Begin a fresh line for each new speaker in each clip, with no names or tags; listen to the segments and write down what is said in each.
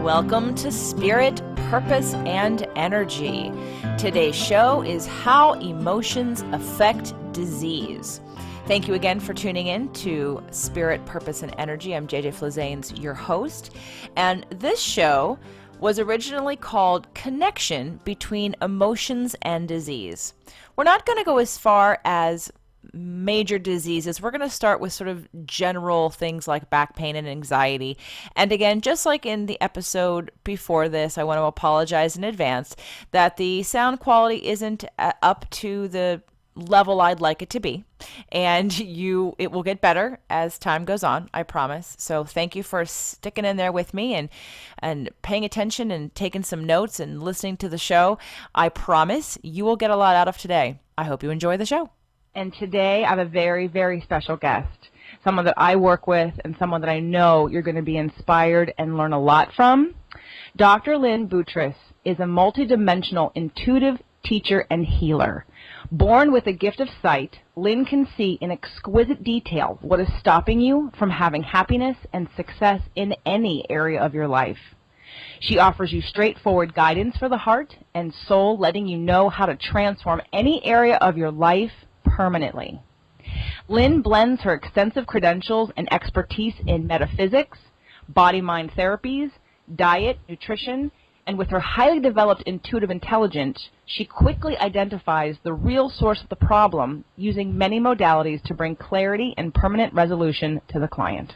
Welcome to Spirit, Purpose, and Energy. Today's show is How Emotions Affect Disease. Thank you again for tuning in to Spirit, Purpose, and Energy. I'm JJ Flizanes, your host. And this show was originally called Connection Between Emotions and Disease. We're not going to go as far as major diseases. We're going to start with sort of general things like back pain and anxiety. And again, just like in the episode before this, I want to apologize in advance that the sound quality isn't up to the level I'd like it to be. And it will get better as time goes on, I promise. So thank you for sticking in there with me and paying attention and taking some notes and listening to the show. I promise you will get a lot out of today. I hope you enjoy the show.
And today I have a very, very special guest, someone that I work with and someone that I know you're going to be inspired and learn a lot from. Dr. Lynne is a multidimensional intuitive teacher and healer. Born with a gift of sight, Lynne can see in exquisite detail what is stopping you from having happiness and success in any area of your life. She offers you straightforward guidance for the heart and soul, letting you know how to transform any area of your life permanently. Lynne blends her extensive credentials and expertise in metaphysics, body-mind therapies, diet, nutrition, and with her highly developed intuitive intelligence, she quickly identifies the real source of the problem using many modalities to bring clarity and permanent resolution to the client.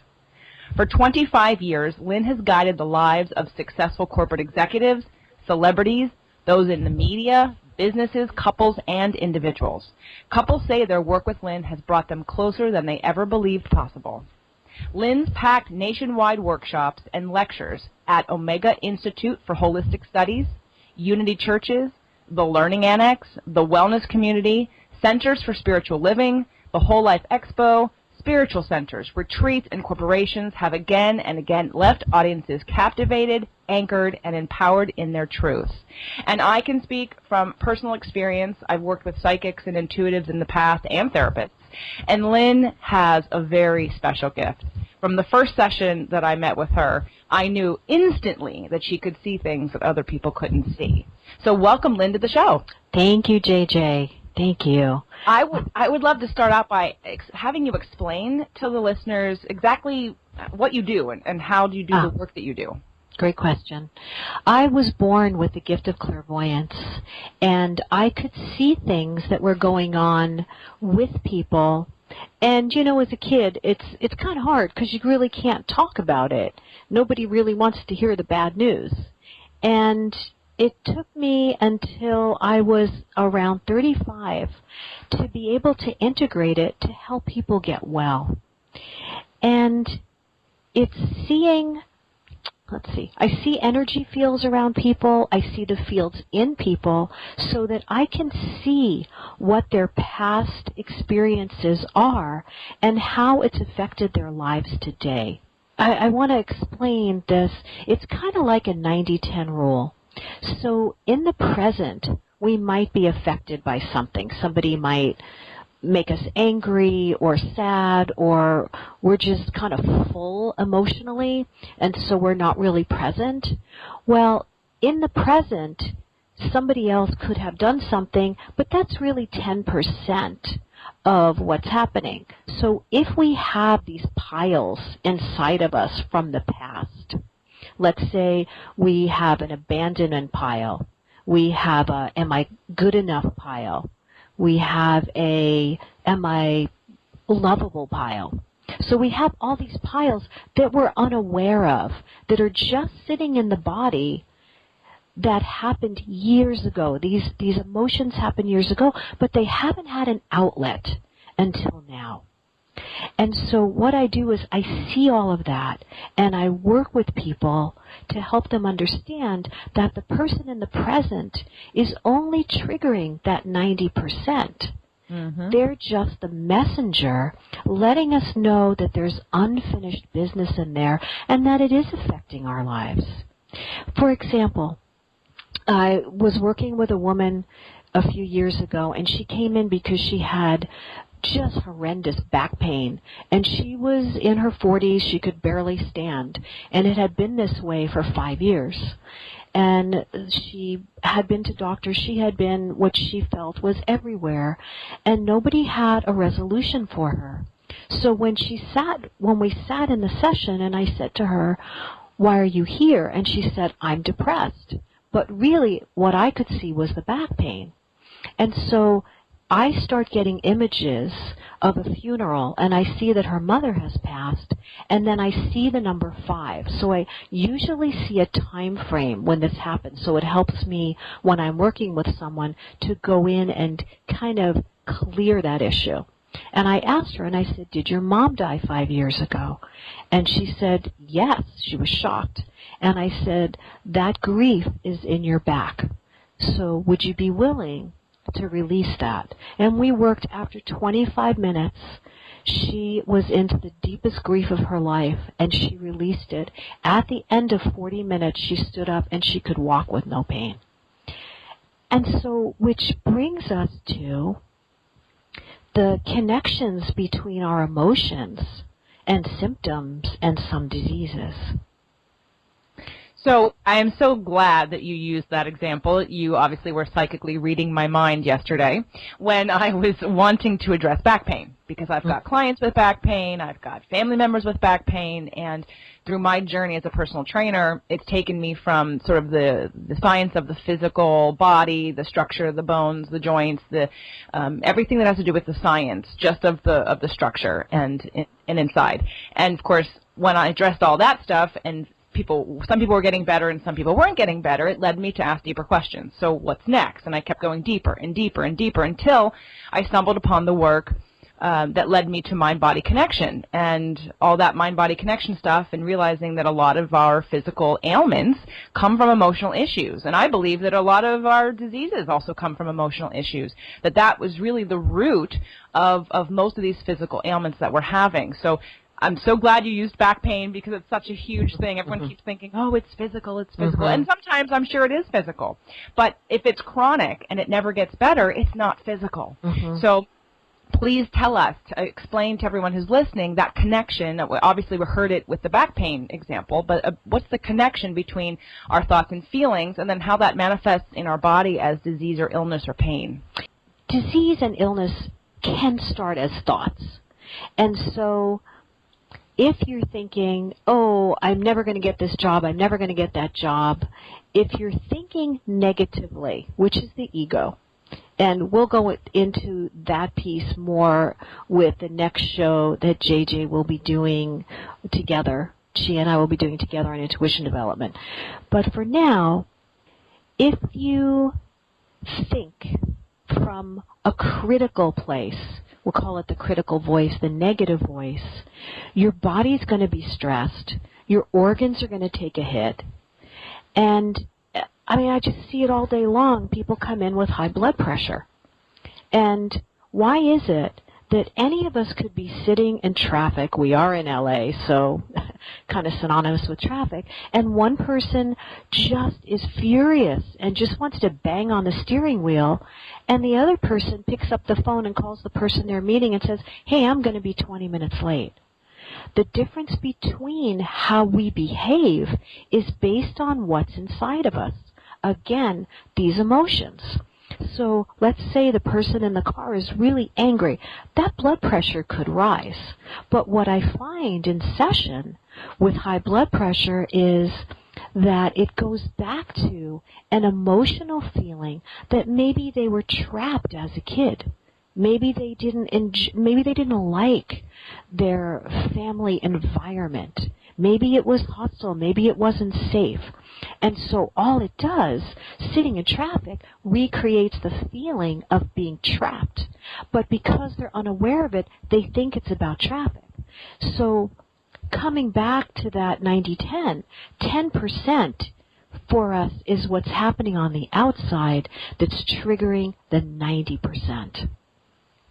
For 25 years, Lynne has guided the lives of successful corporate executives, celebrities, those in the media, businesses, couples, and individuals. Couples say their work with Lynne has brought them closer than they ever believed possible. Lynne's packed nationwide workshops and lectures at Omega Institute for Holistic Studies, Unity Churches, the Learning Annex, the Wellness Community, Centers for Spiritual Living, the Whole Life Expo, spiritual centers, retreats, and corporations have again and again left audiences captivated, anchored, and empowered in their truths. And I can speak from personal experience. I've worked with psychics and intuitives in the past and therapists. And Lynne has a very special gift. From the first session that I met with her, I knew instantly that she could see things that other people couldn't see. So welcome, Lynne, to the show.
Thank you, JJ. Thank you.
I would love to start out by having you explain to the listeners exactly what you do and how do you do the work that you do.
Great question. I was born with the gift of clairvoyance, and I could see things that were going on with people. And, you know, as a kid, it's kind of hard because you really can't talk about it. Nobody really wants to hear the bad news. And it took me until I was around 35 to be able to integrate it to help people get well. And it's seeing, I see energy fields around people, I see the fields in people so that I can see what their past experiences are and how it's affected their lives today. I want to explain this. It's kind of like a 90-10 rule. So in the present, we might be affected by something. Somebody might make us angry or sad, or we're just kind of full emotionally, and so we're not really present. Well, in the present, somebody else could have done something, but that's really 10% of what's happening. So if we have these piles inside of us from the past, let's say we have an abandonment pile. We have a am I good enough pile. We have a am I lovable pile. So we have all these piles that we're unaware of, that are just sitting in the body that happened years ago. These emotions happened years ago, but they haven't had an outlet until now. And so what I do is I see all of that, and I work with people to help them understand that the person in the present is only triggering that 90%. Mm-hmm. They're just the messenger letting us know that there's unfinished business in there and that it is affecting our lives. For example, I was working with a woman a few years ago, and she came in because she had just horrendous back pain. And she was in her 40s. She could barely stand. And it had been this way for 5 years. And she had been to doctors. She had been, what she felt was everywhere. And nobody had a resolution for her. So when we sat in the session, and I said to her, "Why are you here?" And she said, "I'm depressed." But really, what I could see was the back pain. And so I start getting images of a funeral, and I see that her mother has passed, and then I see the number 5. So I usually see a time frame when this happens, so it helps me when I'm working with someone to go in and kind of clear that issue. And I asked her, and I said, "Did your mom die 5 years ago?" And she said, yes. She was shocked. And I said, "That grief is in your back. So would you be willing to release that?" And we worked after 25 minutes. She was into the deepest grief of her life, and she released it. At the end of 40 minutes, she stood up, and she could walk with no pain. And so, which brings us to the connections between our emotions and symptoms and some diseases.
So I am so glad that you used that example. You obviously were psychically reading my mind yesterday when I was wanting to address back pain, because I've got clients with back pain, I've got family members with back pain, and through my journey as a personal trainer, it's taken me from sort of the science of the physical body, the structure of the bones, the joints, the everything that has to do with the science, just of the structure and inside. And of course, when I addressed all that stuff, and some people were getting better and some people weren't getting better, it led me to ask deeper questions. So what's next? And I kept going deeper and deeper and deeper until I stumbled upon the work that led me to mind-body connection and all that mind-body connection stuff, and realizing that a lot of our physical ailments come from emotional issues. And I believe that a lot of our diseases also come from emotional issues, that was really the root of most of these physical ailments that we're having. So I'm so glad you used back pain, because it's such a huge thing. Everyone keeps thinking, oh, it's physical, it's physical. And sometimes I'm sure it is physical. But if it's chronic and it never gets better, it's not physical. So please tell us, explain to everyone who's listening that connection. Obviously, we heard it with the back pain example, but what's the connection between our thoughts and feelings, and then how that manifests in our body as disease or illness or pain?
Disease and illness can start as thoughts. And so if you're thinking, oh, I'm never going to get this job, I'm never going to get that job, if you're thinking negatively, which is the ego, and we'll go into that piece more with the next show that JJ will be doing together. She and I will be doing together on intuition development. But for now, if you think from a critical place, we'll call it the critical voice, the negative voice, your body's going to be stressed, your organs are going to take a hit, and I mean, I just see it all day long. People come in with high blood pressure. And why is it that any of us could be sitting in traffic? We are in LA, so kind of synonymous with traffic. And one person just is furious and just wants to bang on the steering wheel. And the other person picks up the phone and calls the person they're meeting and says, hey, I'm going to be 20 minutes late. The difference between how we behave is based on what's inside of us. Again, these emotions. So let's say the person in the car is really angry. That blood pressure could rise. But what I find in session with high blood pressure is that it goes back to an emotional feeling that maybe they were trapped as a kid. Maybe they didn't like their family environment. Maybe it was hostile. Maybe it wasn't safe. And so all it does, sitting in traffic, recreates the feeling of being trapped. But because they're unaware of it, they think it's about traffic. So coming back to that 90-10, 10% for us is what's happening on the outside that's triggering the 90%.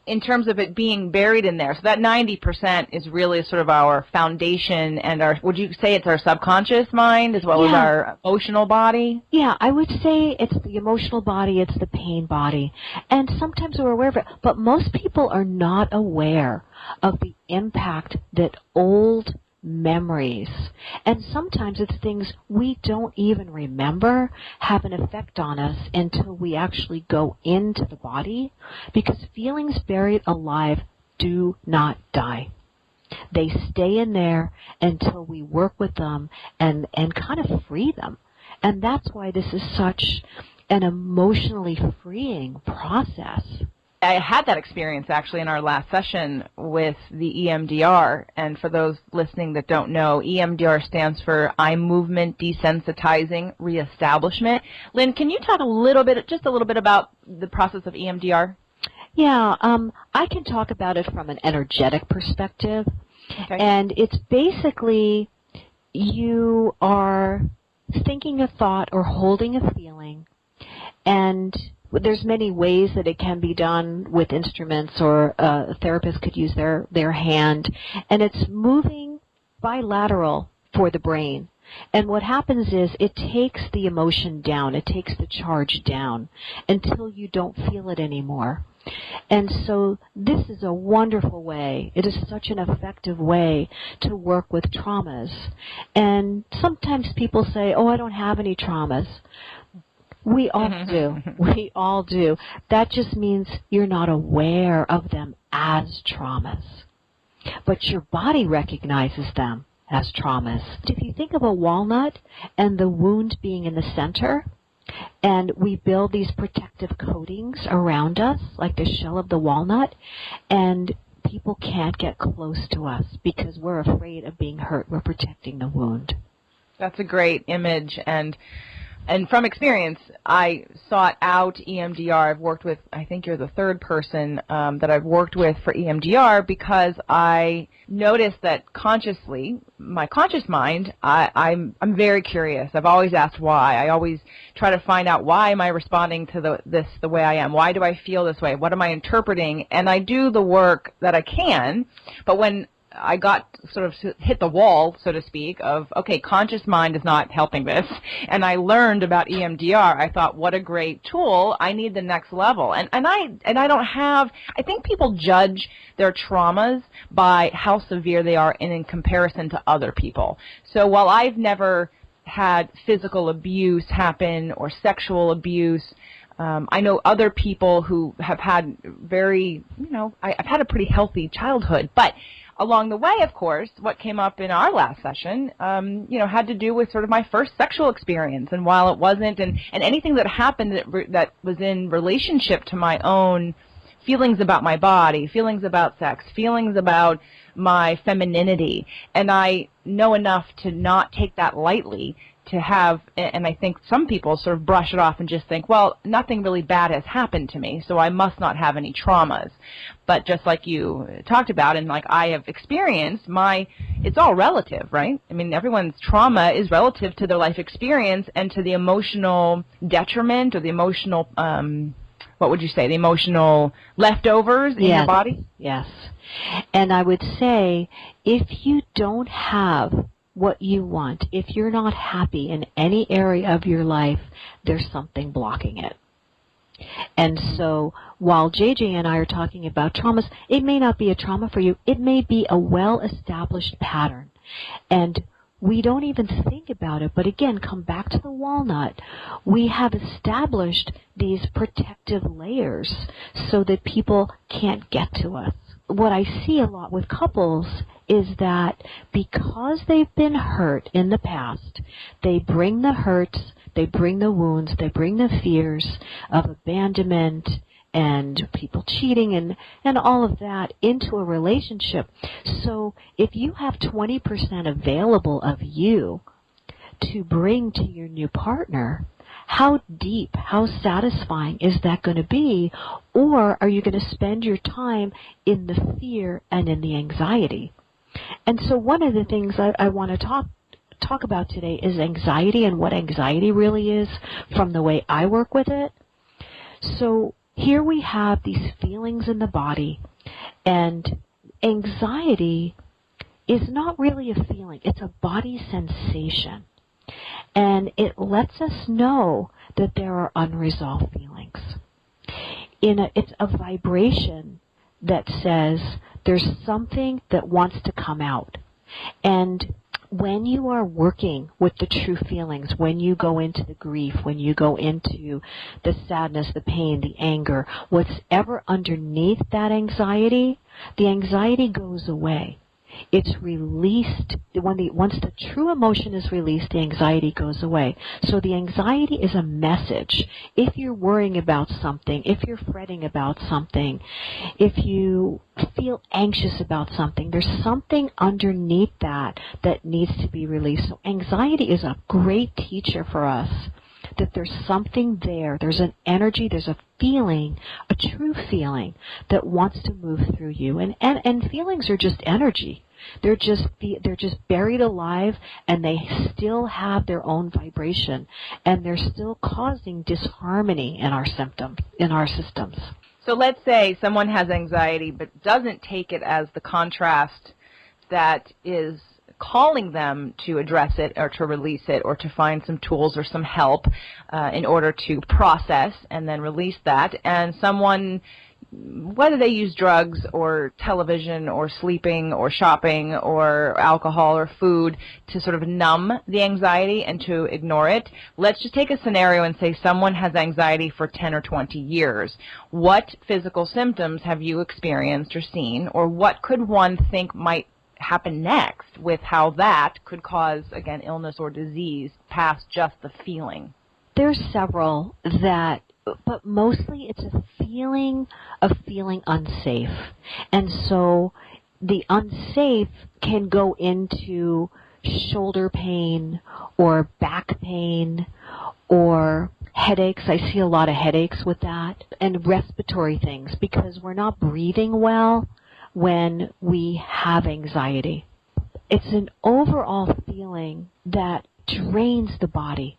in terms of it being buried in there. So that 90% is really sort of our foundation and our, would you say it's our subconscious mind as well as our emotional body?
Yeah, I would say it's the emotional body, it's the pain body. And sometimes we're aware of it, but most people are not aware of the impact that old memories, and sometimes it's things we don't even remember, have an effect on us until we actually go into the body, because feelings buried alive do not die. They stay in there until we work with them and kind of free them. And that's why this is such an emotionally freeing process.
I had that experience actually in our last session with the EMDR, and for those listening that don't know, EMDR stands for Eye Movement Desensitizing Reestablishment. Lynne, can you talk just a little bit about the process of EMDR?
Yeah, I can talk about it from an energetic perspective,
okay.
And it's basically you are thinking a thought or holding a feeling, and there's many ways that it can be done with instruments, or a therapist could use their hand, and it's moving bilateral for the brain. And what happens is it takes the emotion down, it takes the charge down until you don't feel it anymore. And so this is a wonderful way. It is such an effective way to work with traumas. And sometimes people say, oh, I don't have any traumas. We all do. We all do. That just means you're not aware of them as traumas. But your body recognizes them as traumas. If you think of a walnut and the wound being in the center, and we build these protective coatings around us, like the shell of the walnut, and people can't get close to us because we're afraid of being hurt. We're protecting the wound.
That's a great image, and from experience, I sought out EMDR. I've worked with, I think you're the third person that I've worked with for EMDR, because I noticed that consciously, my conscious mind, I'm very curious. I've always asked why. I always try to find out, why am I responding to this the way I am? Why do I feel this way? What am I interpreting? And I do the work that I can, but when I got sort of hit the wall, so to speak, of, okay, conscious mind is not helping this, and I learned about EMDR, I thought, what a great tool. I need the next level. And I don't have, I think people judge their traumas by how severe they are in comparison to other people. So while I've never had physical abuse happen or sexual abuse, I know other people who have had I've had a pretty healthy childhood, but along the way, of course, what came up in our last session, had to do with sort of my first sexual experience. And while it wasn't, and anything that happened that was in relationship to my own feelings about my body, feelings about sex, feelings about my femininity, and I know enough to not take that lightly, to have, and I think some people sort of brush it off and just think, well, nothing really bad has happened to me, so I must not have any traumas. But just like you talked about, and like I have experienced, it's all relative, right? I mean, everyone's trauma is relative to their life experience and to the emotional detriment or the emotional, what would you say, the emotional leftovers in your body?
Yes. And I would say, if you don't have what you want, if you're not happy in any area of your life, there's something blocking it. And so while JJ and I are talking about traumas, it may not be a trauma for you. It may be a well-established pattern. And we don't even think about it, but again, come back to the walnut. We have established these protective layers so that people can't get to us. What I see a lot with couples is that because they've been hurt in the past, they bring the hurts, they bring the wounds, they bring the fears of abandonment and people cheating and all of that into a relationship. So if you have 20% available of you to bring to your new partner, how deep, how satisfying is that going to be? Or are you going to spend your time in the fear and in the anxiety? And so one of the things I want to talk about today is anxiety and what anxiety really is from the way I work with it. So here we have these feelings in the body, and anxiety is not really a feeling. It's a body sensation. And it lets us know that there are unresolved feelings. It's a vibration that says there's something that wants to come out. And when you are working with the true feelings, when you go into the grief, when you go into the sadness, the pain, the anger, what's ever underneath that anxiety, the anxiety goes away. It's released. Once the true emotion is released, the anxiety goes away. So the anxiety is a message. If you're worrying about something, if you're fretting about something, if you feel anxious about something, there's something underneath that needs to be released. So anxiety is a great teacher for us, that there's something there. There's an energy, there's a feeling, a true feeling that wants to move through you. And feelings are just energy. They're just buried alive, and they still have their own vibration, and they're still causing disharmony in our systems.
So let's say someone has anxiety but doesn't take it as the contrast that is calling them to address it or to release it or to find some tools or some help in order to process and then release that. And someone, whether they use drugs or television or sleeping or shopping or alcohol or food to sort of numb the anxiety and to ignore it. Let's just take a scenario and say someone has anxiety for 10 or 20 years. What physical symptoms have you experienced or seen, or what could one think might happen next with how that could cause, again, illness or disease past just the feeling?
There's several but mostly it's a feeling of feeling unsafe. And so the unsafe can go into shoulder pain or back pain or headaches. I see a lot of headaches with that, and respiratory things, because we're not breathing well when we have anxiety. It's an overall feeling that drains the body.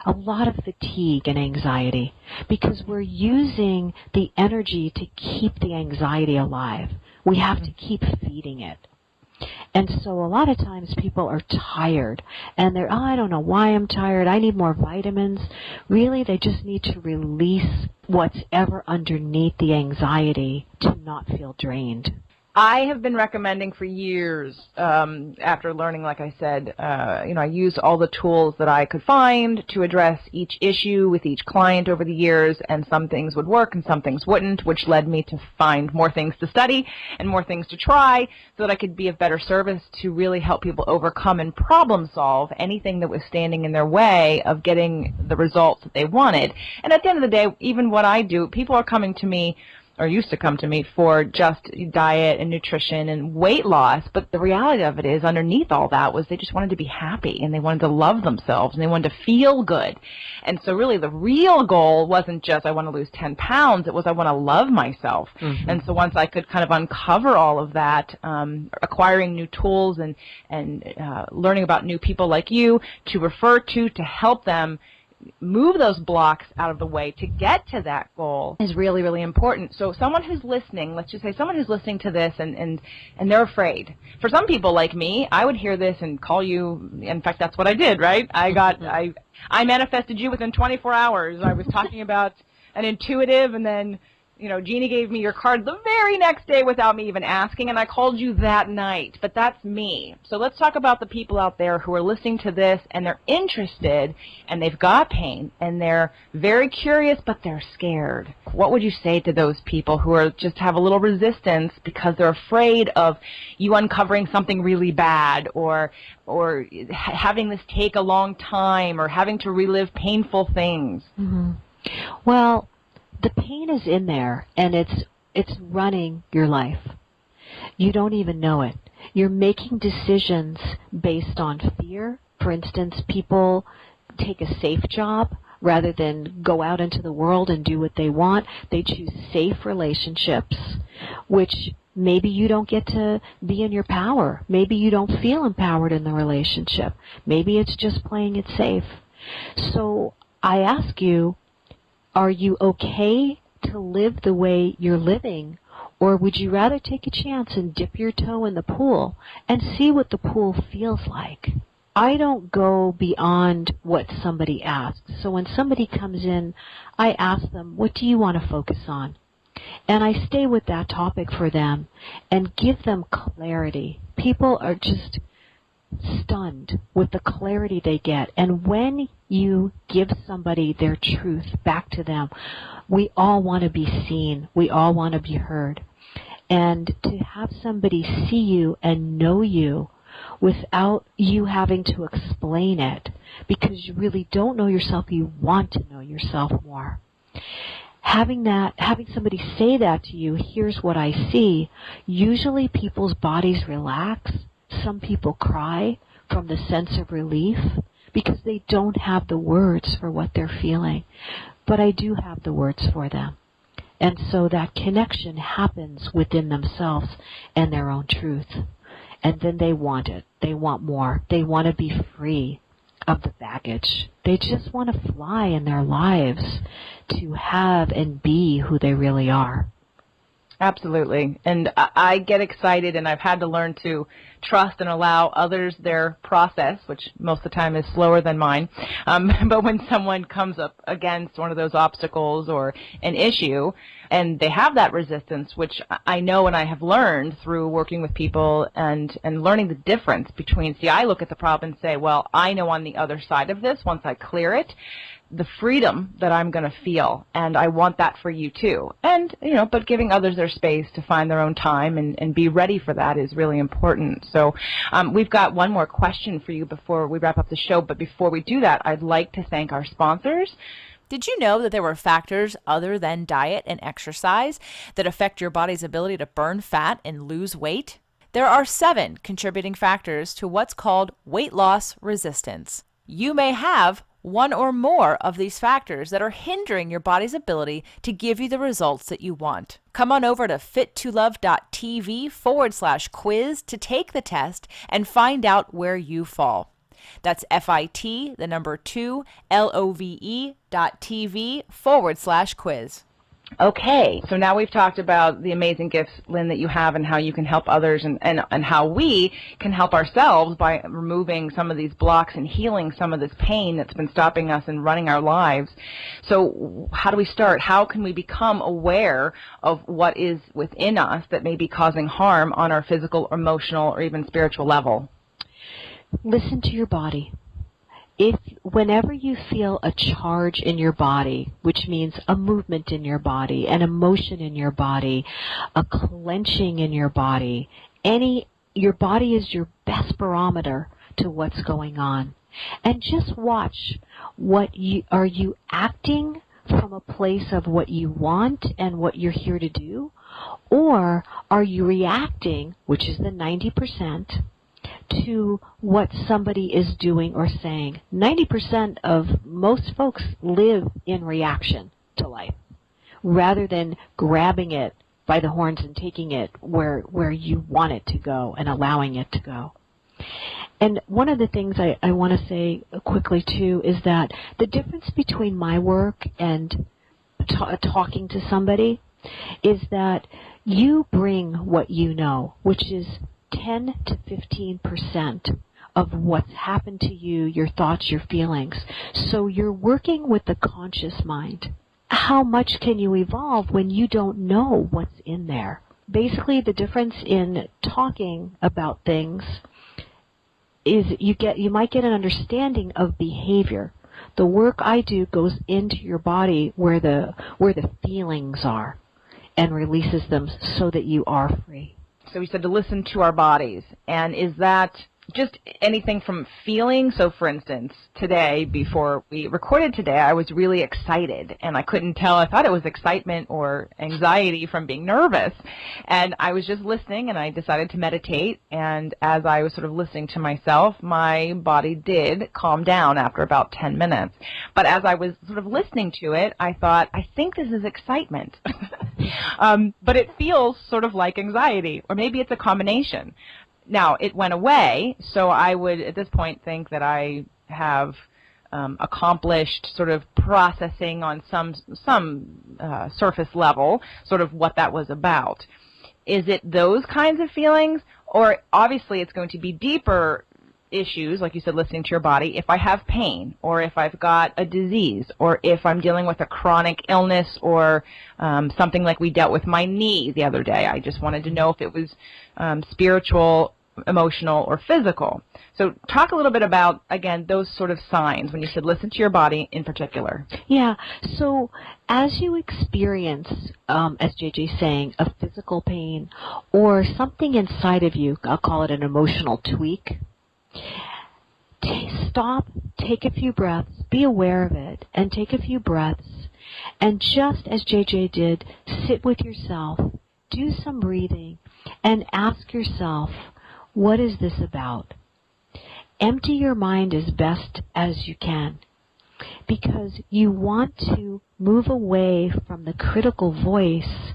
A lot of fatigue and anxiety, because we're using the energy to keep the anxiety alive. We have to keep feeding it. And so a lot of times people are tired, and they're, I don't know why I'm tired, I need more vitamins. Really, they just need to release what's ever underneath the anxiety to not feel drained.
I have been recommending for years, after learning, like I said, I used all the tools that I could find to address each issue with each client over the years, and some things would work and some things wouldn't, which led me to find more things to study and more things to try so that I could be of better service to really help people overcome and problem solve anything that was standing in their way of getting the results that they wanted. And at the end of the day, even what I do, people are coming to me, or used to come to me, for just diet and nutrition and weight loss. But the reality of it is, underneath all that was they just wanted to be happy, and they wanted to love themselves, and they wanted to feel good. And so really the real goal wasn't just I want to lose 10 pounds, it was I want to love myself. Mm-hmm. And so once I could kind of uncover all of that, acquiring new tools and learning about new people like you to refer to help them move those blocks out of the way to get to that goal is really, really important. So someone who's listening, let's just say someone who's listening to this and they're afraid. For some people like me, I would hear this and call you. In fact, that's what I did, right? I manifested you within 24 hours. I was talking about an intuitive, and then Jeannie gave me your card the very next day without me even asking, and I called you that night. But that's me. So let's talk about the people out there who are listening to this, and they're interested, and they've got pain, and they're very curious, but they're scared. What would you say to those people who are just have a little resistance because they're afraid of you uncovering something really bad, or having this take a long time, or having to relive painful things?
Mm-hmm. Well, the pain is in there, and it's running your life. You don't even know it. You're making decisions based on fear. For instance, people take a safe job rather than go out into the world and do what they want. They choose safe relationships, which maybe you don't get to be in your power. Maybe you don't feel empowered in the relationship. Maybe it's just playing it safe. So I ask you, are you okay to live the way you're living, or would you rather take a chance and dip your toe in the pool and see what the pool feels like? I don't go beyond what somebody asks. So when somebody comes in, I ask them, what do you want to focus on? And I stay with that topic for them and give them clarity. People are just stunned with the clarity they get. And when you give somebody their truth back to them, we all want to be seen. We all want to be heard. And to have somebody see you and know you without you having to explain it, because you really don't know yourself, you want to know yourself more. Having somebody say that to you, here's what I see, usually people's bodies relax. Some people cry from the sense of relief because they don't have the words for what they're feeling. But I do have the words for them. And so that connection happens within themselves and their own truth. And then they want it. They want more. They want to be free of the baggage. They just want to fly in their lives to have and be who they really are.
Absolutely. And I get excited, and I've had to learn to trust and allow others their process, which most of the time is slower than mine. But when someone comes up against one of those obstacles or an issue, and they have that resistance, which I know and I have learned through working with people and learning the difference between, see, I look at the problem and say, well, I know on the other side of this, once I clear it, the freedom that I'm going to feel, and I want that for you too. And, but giving others their space to find their own time and be ready for that is really important. So we've got one more question for you before we wrap up the show, but before we do that, I'd like to thank our sponsors.
Did you know that there were factors other than diet and exercise that affect your body's ability to burn fat and lose weight? There are 7 contributing factors to what's called weight loss resistance. You may have one or more of these factors that are hindering your body's ability to give you the results that you want. Come on over to fit2love.tv/quiz to take the test and find out where you fall. That's fit2love.tv/quiz.
Okay, so now we've talked about the amazing gifts, Lynne, that you have and how you can help others and how we can help ourselves by removing some of these blocks and healing some of this pain that's been stopping us in running our lives. So how do we start? How can we become aware of what is within us that may be causing harm on our physical, emotional, or even spiritual level?
Listen to your body. Whenever you feel a charge in your body, which means a movement in your body, an emotion in your body, a clenching in your body, your body is your best barometer to what's going on. And just watch are you acting from a place of what you want and what you're here to do, or are you reacting, which is the 90%, to what somebody is doing or saying. 90% of most folks live in reaction to life rather than grabbing it by the horns and taking it where you want it to go and allowing it to go. And one of the things I want to say quickly too is that the difference between my work and talking to somebody is that you bring what you know, which is 10 to 15% of what's happened to you, your thoughts, your feelings. So you're working with the conscious mind. How much can you evolve when you don't know what's in there? Basically, the difference in talking about things is you might get an understanding of behavior. The work I do goes into your body where the feelings are and releases them so that you are free.
So we said to listen to our bodies. And is that just anything from feeling? So, for instance, today, before we recorded today, I was really excited, and I couldn't tell. I thought it was excitement or anxiety from being nervous. And I was just listening, and I decided to meditate. And as I was sort of listening to myself, my body did calm down after about 10 minutes. But as I was sort of listening to it, I thought, I think this is excitement. But it feels sort of like anxiety, or maybe it's a combination. Now, it went away, so I would, at this point, think that I have accomplished sort of processing on some surface level, sort of what that was about. Is it those kinds of feelings, or obviously it's going to be deeper issues, like you said, listening to your body? If I have pain, or if I've got a disease, or if I'm dealing with a chronic illness, or something like we dealt with my knee the other day. I just wanted to know if it was spiritual, emotional, or physical. So talk a little bit about, again, those sort of signs when you said listen to your body in particular.
Yeah, so as you experience, as JJ's saying, a physical pain or something inside of you, I'll call it an emotional tweak, stop, take a few breaths, be aware of it, and take a few breaths, and just as JJ did, sit with yourself, do some breathing, and ask yourself, what is this about? Empty your mind as best as you can, because you want to move away from the critical voice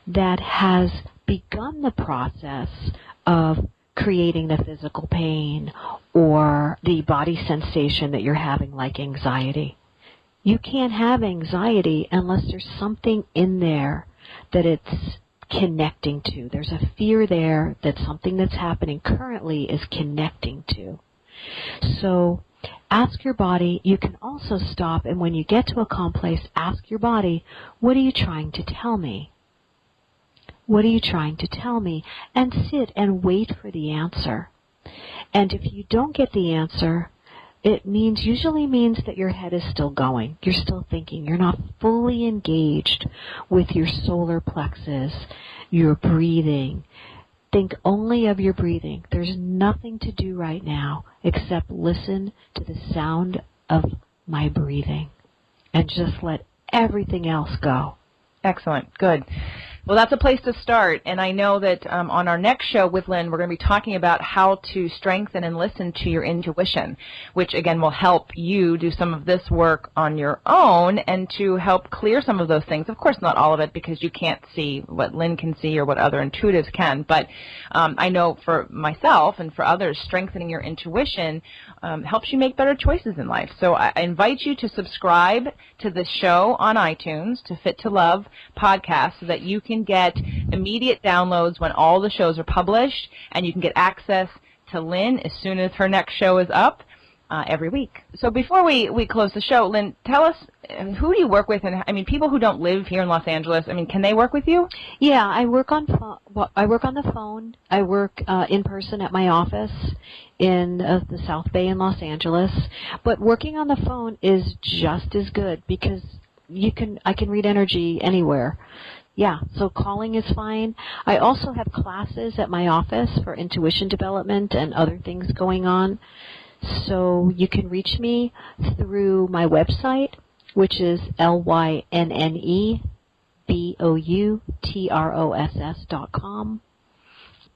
that has begun the process of creating the physical pain or the body sensation that you're having, like anxiety. You can't have anxiety unless there's something in there that it's connecting to. There's a fear there that something that's happening currently is connecting to. So ask your body. You can also stop, and when you get to a calm place, ask your body, what are you trying to tell me? What are you trying to tell me? And sit and wait for the answer. And if you don't get the answer, it usually means that your head is still going. You're still thinking. You're not fully engaged with your solar plexus, your breathing. Think only of your breathing. There's nothing to do right now except listen to the sound of my breathing and just let everything else go.
Excellent. Good. Well, that's a place to start, and I know that on our next show with Lynne, we're going to be talking about how to strengthen and listen to your intuition, which, again, will help you do some of this work on your own and to help clear some of those things. Of course, not all of it, because you can't see what Lynne can see or what other intuitives can, but I know for myself and for others, strengthening your intuition helps you make better choices in life. So I invite you to subscribe to the show on iTunes, to Fit to Love podcast, so that you can get immediate downloads when all the shows are published, and you can get access to Lynne as soon as her next show is up every week. So before we close the show, Lynne, tell us, who do you work with? And I mean, people who don't live here in Los Angeles, I mean, can they work with you?
Yeah, I work on the phone. I work in person at my office in the South Bay in Los Angeles. But working on the phone is just as good, because I can read energy anywhere. Yeah, so calling is fine. I also have classes at my office for intuition development and other things going on. So you can reach me through my website, which is lyneboutross.com.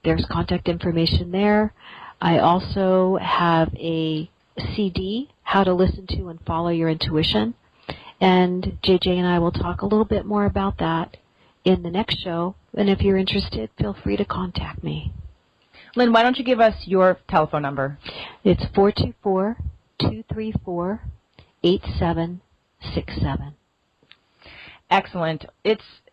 There's contact information there. I also have a CD, How to Listen to and Follow Your Intuition. And JJ and I will talk a little bit more about that in the next show. And if you're interested, feel free to contact me.
Lynne, why don't you give us your telephone number?
It's 424-234-8767.
Excellent.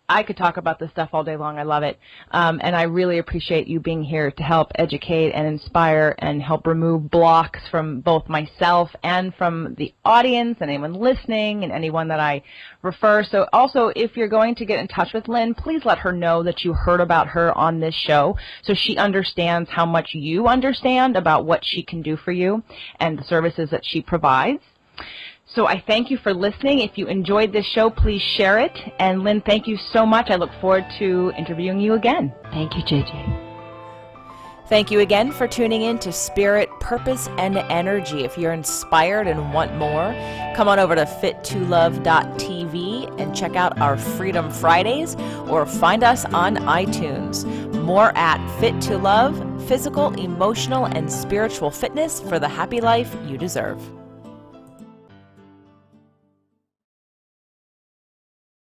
I could talk about this stuff all day long. I love it. And I really appreciate you being here to help educate and inspire and help remove blocks from both myself and from the audience and anyone listening and anyone that I refer. So also, if you're going to get in touch with Lynne, please let her know that you heard about her on this show, so she understands how much you understand about what she can do for you and the services that she provides. So I thank you for listening. If you enjoyed this show, please share it. And Lynne, thank you so much. I look forward to interviewing you again.
Thank you, JJ.
Thank you again for tuning in to Spirit, Purpose, and Energy. If you're inspired and want more, come on over to fittolove.tv and check out our Freedom Fridays, or find us on iTunes. More at Fit to Love, physical, emotional, and spiritual fitness for the happy life you deserve.